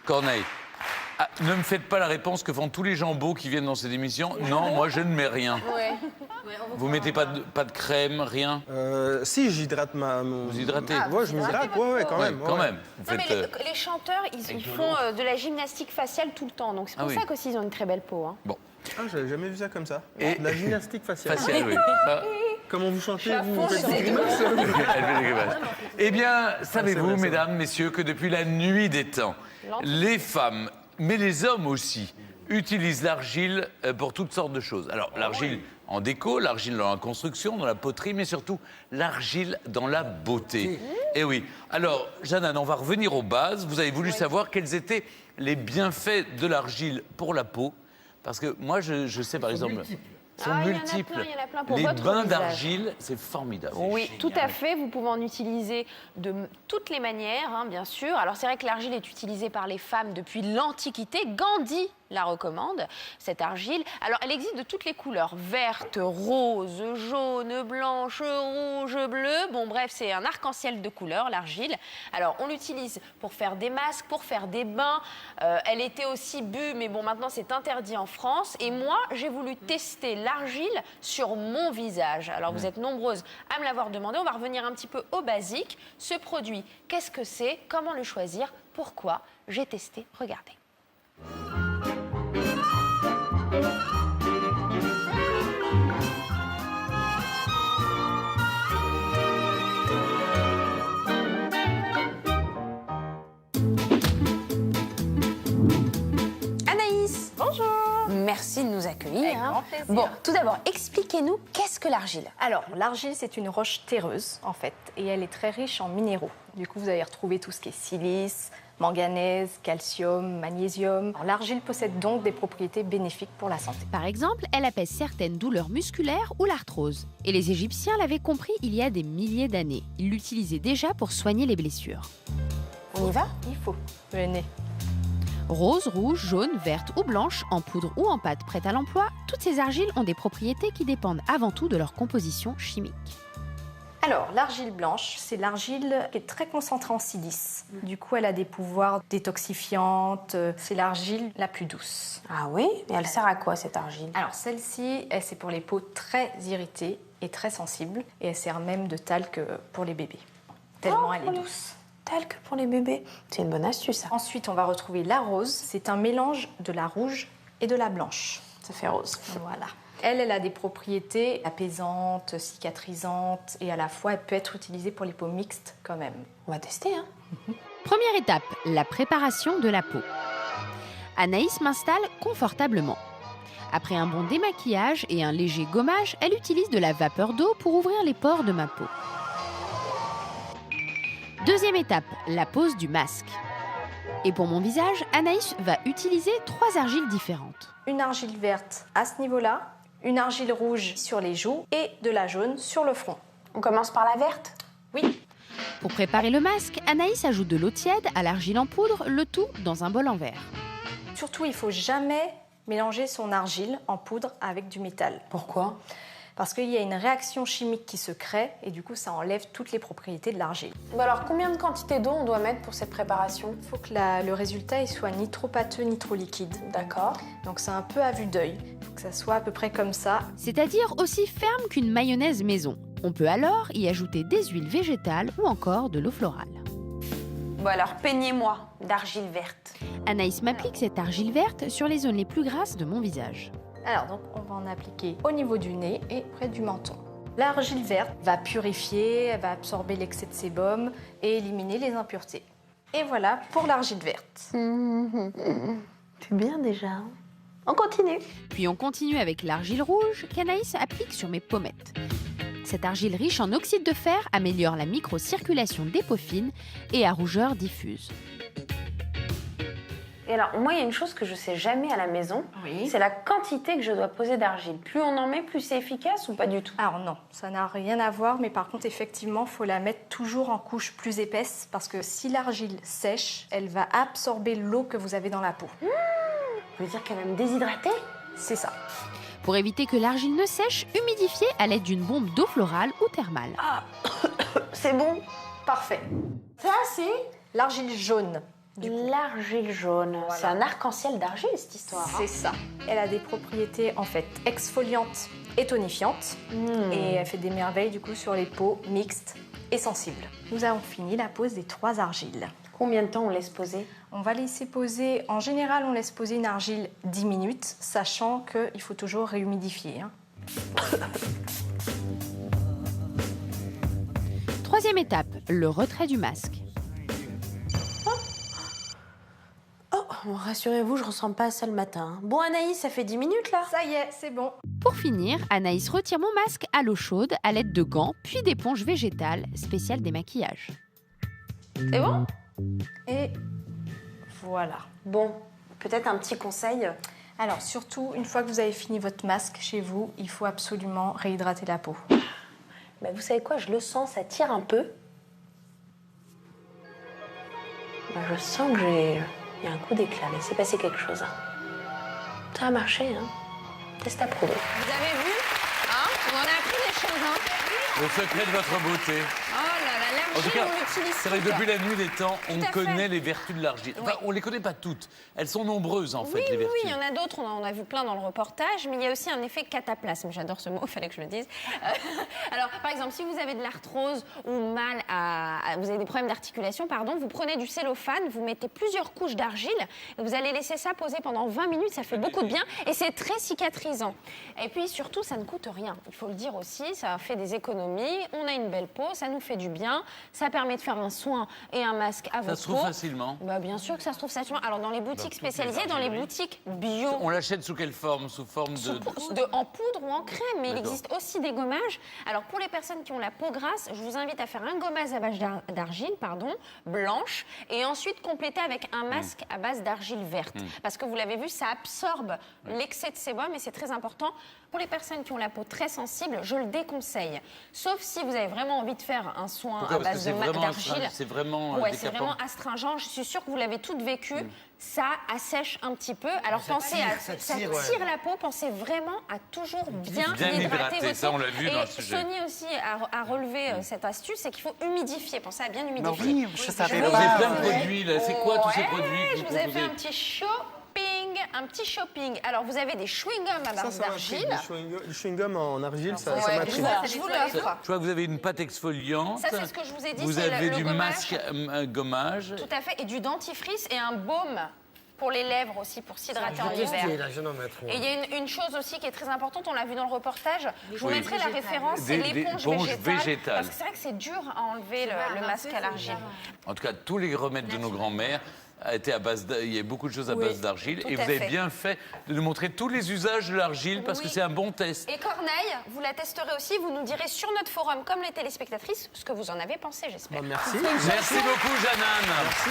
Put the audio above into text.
Corneille. Ah, ne me faites pas la réponse que font tous les gens beaux qui viennent dans cette émission. Non, moi je ne mets rien. Ouais. Vous mettez pas de crème, rien? Si, j'hydrate Vous hydratez? Ouais, je m'hydrate, quand même. Quand même. Vous Non, faites, mais les chanteurs, ils font de la gymnastique faciale tout le temps. Donc c'est pour ça qu'aussi ils ont une très belle peau. Hein. Bon. Ah, j'avais jamais vu ça comme ça. Et- De la gymnastique faciale. Facial, oui. Comment vous chantez, vous fond faites sur des les grimaces Elle fait des grimaces. Eh bien, savez-vous, vrai, c'est mesdames, messieurs, que depuis la nuit des temps, les femmes, mais les hommes aussi, utilisent l'argile pour toutes sortes de choses. Alors, l'argile en déco, l'argile dans la construction, dans la poterie, mais surtout l'argile dans la beauté. Eh oui. Alors, Jeannane, on va revenir aux bases. Vous avez voulu savoir quels étaient les bienfaits de l'argile pour la peau. Parce que moi, je sais, par exemple... sont Ah, multiples. il y en a plein pour les votre bains visage. d'argile, c'est formidable. Oui, tout à fait. Vous pouvez en utiliser de toutes les manières, hein, bien sûr. Alors, c'est vrai que l'argile est utilisée par les femmes depuis l'Antiquité. Gandhi la recommande, cette argile. Alors, elle existe de toutes les couleurs. Verte, rose, jaune, blanche, rouge, bleu. Bon, bref, c'est un arc-en-ciel de couleurs, l'argile. Alors, on l'utilise pour faire des masques, pour faire des bains. Elle était aussi bue, mais bon, maintenant, c'est interdit en France. Et moi, j'ai voulu tester l'argile sur mon visage. Alors, vous êtes nombreuses à me l'avoir demandé. On va revenir un petit peu au basique. Ce produit, qu'est-ce que c'est? Comment le choisir? Pourquoi? J'ai testé. Regardez. Anaïs, bonjour. Merci de nous accueillir. Avec grand plaisir. Bon, tout d'abord, expliquez-nous qu'est-ce que l'argile? Alors, l'argile, c'est une roche terreuse, en fait, et elle est très riche en minéraux. Du coup, vous allez retrouver tout ce qui est silice, manganèse, calcium, magnésium. Alors, l'argile possède donc des propriétés bénéfiques pour la santé. Par exemple, elle apaise certaines douleurs musculaires ou l'arthrose. Et les Égyptiens l'avaient compris il y a des milliers d'années. Ils l'utilisaient déjà pour soigner les blessures. On y va? Il faut. Venez. Rose, rouge, jaune, verte ou blanche, en poudre ou en pâte prête à l'emploi, toutes ces argiles ont des propriétés qui dépendent avant tout de leur composition chimique. Alors, l'argile blanche, c'est l'argile qui est très concentrée en silice. Du coup, elle a des pouvoirs détoxifiantes. C'est l'argile la plus douce. Ah oui? Et elle sert à quoi, cette argile? Alors, celle-ci, c'est pour les peaux très irritées et très sensibles. Et elle sert même de talc pour les bébés. Tellement elle est douce. Talc pour les bébés. C'est une bonne astuce, ça. Ensuite, on va retrouver la rose. C'est un mélange de la rouge et de la blanche. Ça fait rose. Voilà. Elle a des propriétés apaisantes, cicatrisantes et à la fois, elle peut être utilisée pour les peaux mixtes quand même. On va tester, hein? Première étape, la préparation de la peau. Anaïs m'installe confortablement. Après un bon démaquillage et un léger gommage, elle utilise de la vapeur d'eau pour ouvrir les pores de ma peau. Deuxième étape, la pose du masque. Et pour mon visage, Anaïs va utiliser 3 argiles différentes. Une argile verte à ce niveau-là, une argile rouge sur les joues et de la jaune sur le front. On commence par la verte? Oui. Pour préparer le masque, Anaïs ajoute de l'eau tiède à l'argile en poudre, le tout dans un bol en verre. Surtout, il ne faut jamais mélanger son argile en poudre avec du métal. Pourquoi? Parce qu'il y a une réaction chimique qui se crée et du coup, ça enlève toutes les propriétés de l'argile. Bon alors, combien de quantité d'eau on doit mettre pour cette préparation? Il faut que le résultat il soit ni trop pâteux ni trop liquide. D'accord. Donc c'est un peu à vue d'œil. Il faut que ça soit à peu près comme ça. C'est-à-dire aussi ferme qu'une mayonnaise maison. On peut alors y ajouter des huiles végétales ou encore de l'eau florale. Bon alors, peignez-moi d'argile verte. Anaïs m'applique cette argile verte sur les zones les plus grasses de mon visage. Alors donc on va en appliquer au niveau du nez et près du menton. L'argile verte va purifier, elle va absorber l'excès de sébum et éliminer les impuretés. Et voilà pour l'argile verte. C'est bien déjà. On continue. Puis on continue avec l'argile rouge qu'Anaïs applique sur mes pommettes. Cette argile riche en oxyde de fer améliore la microcirculation des peaux fines et à rougeur diffuse. Et alors, moi, il y a une chose que je sais jamais à la maison, Oui. c'est la quantité que je dois poser d'argile. Plus on en met, plus c'est efficace ou pas du tout? Alors non, ça n'a rien à voir, mais par contre, effectivement, il faut la mettre toujours en couche plus épaisse parce que si l'argile sèche, elle va absorber l'eau que vous avez dans la peau. Vous voulez dire qu'elle va me déshydrater? C'est ça. Pour éviter que l'argile ne sèche, humidifiez à l'aide d'une bombe d'eau florale ou thermale. C'est bon. Parfait. Ça, c'est... L'argile jaune. L'argile jaune. Voilà. C'est un arc-en-ciel d'argile, cette histoire. C'est ça. Elle a des propriétés en fait exfoliantes et tonifiantes. Et elle fait des merveilles du coup sur les peaux mixtes et sensibles. Nous avons fini la pose des 3 argiles. Combien de temps on laisse poser? On va laisser poser, en général on laisse poser une argile 10 minutes, sachant qu'il faut toujours réhumidifier. Troisième étape, le retrait du masque. Oh, rassurez-vous, je ressemble pas à ça le matin. Bon, Anaïs, ça fait 10 minutes là. Ça y est, c'est bon. Pour finir, Anaïs retire mon masque à l'eau chaude à l'aide de gants puis d'éponges végétales spéciales démaquillage. C'est bon? Et voilà. Bon, peut-être un petit conseil. Alors surtout, une fois que vous avez fini votre masque chez vous, il faut absolument réhydrater la peau. Bah, vous savez quoi, je le sens, ça tire un peu. Bah, je sens que il y a un coup d'éclat, mais c'est passé quelque chose. Ça a marché, hein. Test approuvé. Vous avez vu? Hein? On en a appris des choses, hein. Le secret de votre beauté. Oh là là, En tout l'argile, cas, on l'utilise. c'est vrai que depuis la nuit des temps, on Tout à connaît fait. les vertus de l'argile. Enfin, on les connaît pas toutes. Elles sont nombreuses, en fait, Oui, les oui, vertus. oui, il y en a d'autres, on en a vu plein dans le reportage, mais il y a aussi un effet cataplasme. J'adore ce mot, il fallait que je le dise. Alors, par exemple, si vous avez de l'arthrose ou mal vous avez des problèmes d'articulation, pardon, vous prenez du cellophane, vous mettez plusieurs couches d'argile, et vous allez laisser ça poser pendant 20 minutes, ça fait beaucoup de bien, et c'est très cicatrisant. Et puis surtout, ça ne coûte rien. Il faut le dire aussi, ça fait des économies, on a une belle peau, ça nous fait du bien, ça permet de faire un soin et un masque à votre peau. Ça se trouve facilement. Bah, bien sûr que ça se trouve facilement. Alors, dans les boutiques spécialisées, dans les boutiques bio, On l'achète sous quelle forme? Sous forme de... en poudre ou en crème, mais il D'accord. existe aussi des gommages. Alors pour les personnes qui ont la peau grasse, je vous invite à faire un gommage à base d'argile, blanche, et ensuite compléter avec un masque à base d'argile verte. Parce que vous l'avez vu, ça absorbe l'excès de sébum et c'est très important. Pour les personnes qui ont la peau très sensible, je le déconseille. Sauf si vous avez vraiment envie de faire un soin Pourquoi? à Parce que base c'est vraiment d'argile. astringent, c'est vraiment Ouais, c'est décapant. vraiment astringent. Je suis sûre que vous l'avez toutes vécu. Ça assèche un petit peu. Alors pensez ça tire la peau. Pensez vraiment à toujours bien hydrater votre ça, peau. on l'a vu Et dans le sujet. Sony aussi a relevé cette astuce, c'est qu'il faut humidifier. Pensez à bien humidifier. Oui, je savais Vous pas. avez plein de produits, là. C'est quoi tous ces produits que Je vous vous ai fait proposez? un petit shopping. Alors vous avez des chewing-gums à base Ça m'a pris. d'argile. Du chewing-gum en argile, ça Ouais, m'a je pris. vous l'offre. Je vois que vous avez une pâte exfoliante. Ça, c'est ce que je vous ai dit, Vous c'est avez le du gommage. masque gommage. Tout à fait. Et du dentifrice et un baume pour les lèvres aussi, pour s'hydrater en hiver. Et il y a une chose aussi qui est très importante, on l'a vu dans le reportage, je vous mettrai la référence, c'est Des l'éponge éponges végétale. végétales. Parce que c'est vrai que c'est dur à enlever le masque à l'argile. En tout cas, tous les remèdes de nos grands-mères étaient à base il y a beaucoup de choses à base d'argile. tout Et à vous avez fait. bien fait de nous montrer tous les usages de l'argile parce que Oui. c'est un bon test. Et Corneille, vous la testerez aussi, vous nous direz sur notre forum, comme les téléspectatrices, ce que vous en avez pensé, j'espère. Merci. Merci beaucoup, Jeanne. Merci.